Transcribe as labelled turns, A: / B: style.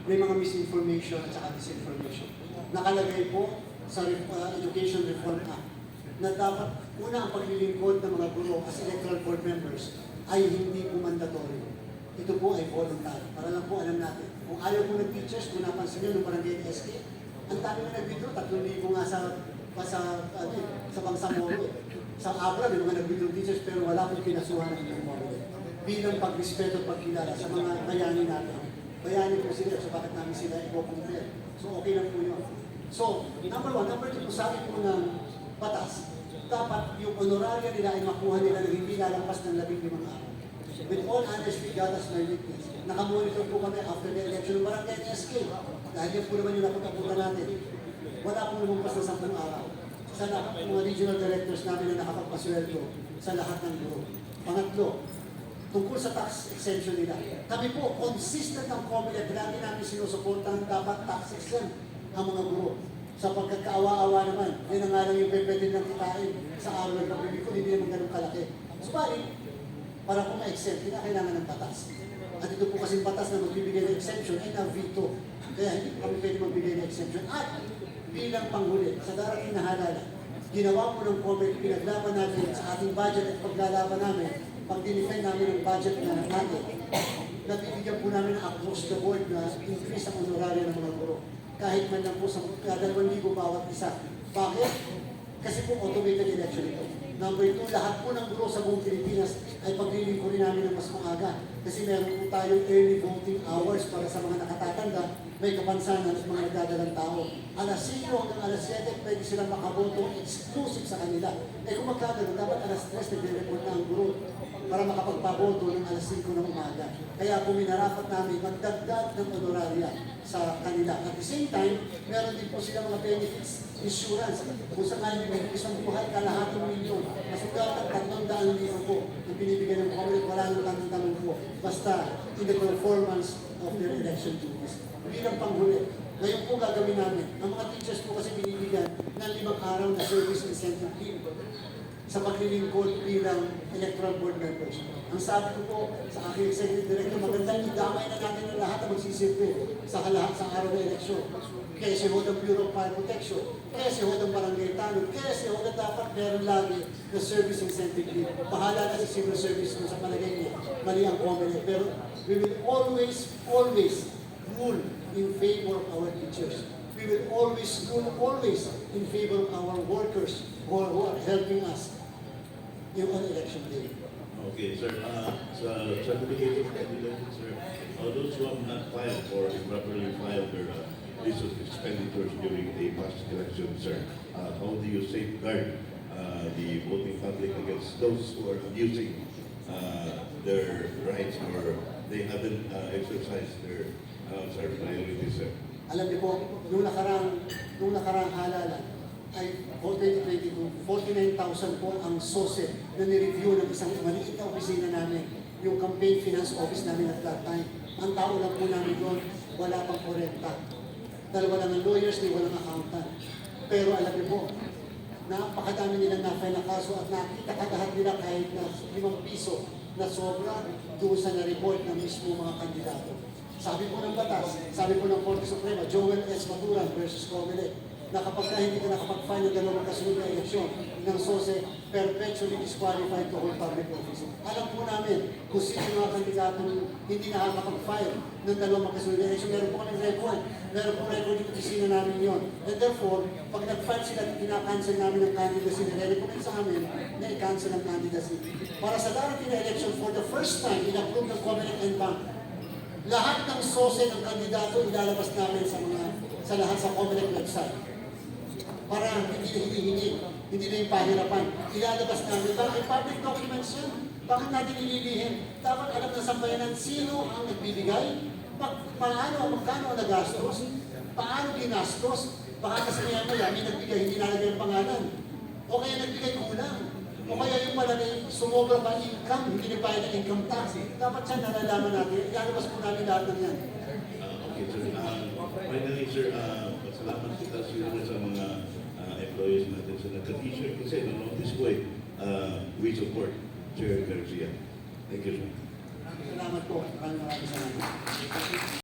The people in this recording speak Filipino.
A: may mga misinformation at saka disinformation. Nakalagay po sa Education Reform Act na dapat una ang paglilingkod ng mga guro as electoral board members ay hindi po mandatory. Ito po ay voluntary. Para lang po alam natin. Kung ayaw po ng teachers, kung napansin nyo nung barangay SK, ang dami na nag-withdraw, 3,000 nga sa Bangsamoro. Sa Abra, may mga nag-withdraw teachers pero wala pong pinasuhan ng Bangsamoro. Bilang pagrespeto at pagkilala sa mga bayani natin. Bayani po sila, so bakit namin sila i-compare? So okay lang po yun. So, number one. Number two, sabi po ng batas, dapat yung honoraria nila ay makuha nila na hindi lalampas ng 15 araw. With all honesty, God has my witness. Nakamonitor po kami after the election ng barangay SK. Dahil yan po naman yung napag-aputan natin. Wala pong lumampas na 10 araw. Sa lahat ng mga regional directors namin na nakapagpasweldo sa lahat ng guro. Pangatlo, tungkol sa tax exemption nila. Kami po, consistent ang COMELEC, lagi namin sinusuportahan dapat tax exempt ang mga guro. Sa pagkakaawa-awa naman, yun ang nga lang yung pwede ng kitain sa araw ng publiko, hindi naman ganun kalaki. Subalit, para kung ma-exempt, kailangan ng batas. At ito po kasing batas na magbibigay ng exemption ay na-veto. Kaya hindi kami pwede magbigay ng exemption. At bilang panghuli, sa darating na halalan, ginawa po ng COMELEC, pinaglaban natin sa ating budget at paglalaban namin, pag dinefend namin ang budget na natin, nabibigyan po namin across the board na increase ang honoraria ng mga guro. Kahit man lang po sa 2,000 bawat isa. Bakit? Kasi po automated election ito. Number 2, lahat po ng guro sa buong Pilipinas ay paglilingkurin namin ng mas maaga. Kasi meron po tayong early voting hours para sa mga nakatatanda, may kapansanan at mga nagdadalang tao. Alas 5 hanggang alas 7, pwede silang makaboto exclusive sa kanila. Eh kung magkagano, dapat alas 3 nagre-report na ang guro para makapagpaboto ng alas 5 ng umaga. Kaya kung minarapat namin magdagdag ng honoraria sa kanila. At the same time, meron din po sila mga benefits, insurance. Kung saan may isang buhay, kalahating milyon. Masugatan, 300,000 po ang binibigyan ng COMELEC. Wala nang tanong-tanong po. Basta in the performance of their election duties. Bilang panghuli, ngayon po gagawin namin. Ang mga teachers po kasi binibigyan ng 5 araw na service incentive leave sa paglilingkod bilang electoral board members. Ang sabi ko po sa aking executive director, magandang idamay na natin ang lahat na magsisilbi sa araw ng eleksyon. Kaya si Hodang Bureau of Fire Protection, kaya si Hodang Barangay Tanod, kaya si Hodang dapat meron lagi na service incentive leave. Bahala na si civil service kung sa palagay niya, mali ang COMELEC. Pero we will always rule in favor of our teachers. We will always in favor of our workers who are helping us on election day.
B: Okay, sir. Sa certificate of evidence, sir, those who have not filed or improperly filed their list of expenditures during the past election, sir, how do you safeguard the voting public against those who are abusing their rights or they haven't exercised their priorities, sir?
A: Alam niyo po, nung nakarang halalan, ay 2022, 49,000 po ang SOSE na nireview ng isang maliit na opisina namin, yung campaign finance office namin at that time. Ang tao lang po namin doon, wala pang 40. Dalawa lang ang lawyers, di walang accountant. Pero alam niyo po, napakadami nilang na-file na kaso at nakita kagahat nila kahit na 5 piso na sobra doon sa na-report ng mismo mga kandidato. Sabi po ng batas, sabi po ng Korte Suprema, Joel S. Maturan versus COMELEC, na kapag hindi ka nakapag-file ng dalawang kasunod na eleksyon ng SOSE, perpetually disqualified to hold public office. Alam po namin kung sino mga kandidatong hindi nakakapag-file ng dalawang kasunod na eleksyon. Meron po kami record. Meron po record yung opisina namin yon. And therefore, pag nag-file sila, kinakancel namin ang candidacy. Nire-recommend sa amin na i-cancel ang candidacy. Para sa darating na election, for the first time, in-approve ng COMELEC and Bank, lahat ng SOSE ng kandidato ilalabas namin sa lahat sa COMELEC website. Para hindi na yung pahirapan. Ilalabas namin. Bakit public documents yun? Bakit natin ililihim? Dapat alam na sa bayanan sino ang nagbibigay, magkano ang nagastos, paano ginastos, baka kasi maya may nagbigay, hindi nalagay ang pangalan. O kaya nagbigay kulang. O kaya yung malagay, sumobra pa income, hindi nagbayad ng income tax. Dapat siya nalalaman natin. Ilalabas po namin lahat ng yan.
B: Okay, sir. Finally, sir, salamat kita sa mga employees natin sa nagka-t-shirt kasi notice ko we support Chair Garcia. Thank you, sir.
A: Salamat po. Maraming salamat.